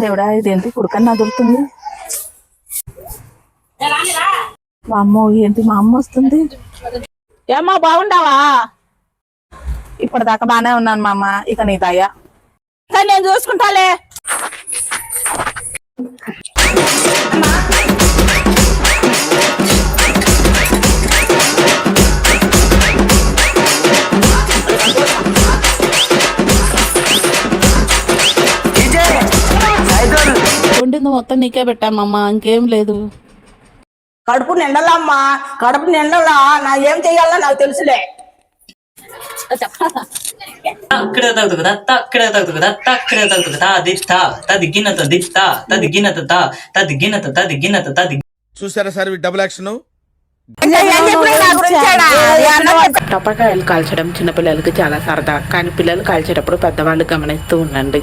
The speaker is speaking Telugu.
దేవుడా ఇదేంటి కుడుకన్నా దొరుకుతుంది. మా అమ్మ ఏంటి మా అమ్మ వస్తుంది. ఏమ్మా బాగుండావా? ఇప్పటిదాకా బానే ఉన్నాను మా అమ్మ. ఇక నీ దయ్యా నేను చూసుకుంటాలే. వండింది మొత్తం నీకే పెట్టామమ్మా, ఇంకేం లేదు. కడుపు నిండలమ్మా, కడుపు నిండలా. నా ఏం చెయ్యాలో నాకు తెలుసులే. అక్కడే తగ్గుతుంది అక్కడే తగ్గుతుంది అక్కడే తగ్గుతుంది తాదిస్తా తదిగినత దిస్తా తదిగినత తదిగినత తదిగినత తది. చూసారా సార్ డబుల్ యాక్షన్. టపాకాయలు కాల్చడం చిన్నపిల్లలకి చాలా సరదా, కానీ పిల్లలు కాల్చేటప్పుడు పెద్దవాళ్ళు గమనిస్తూ ఉండండి.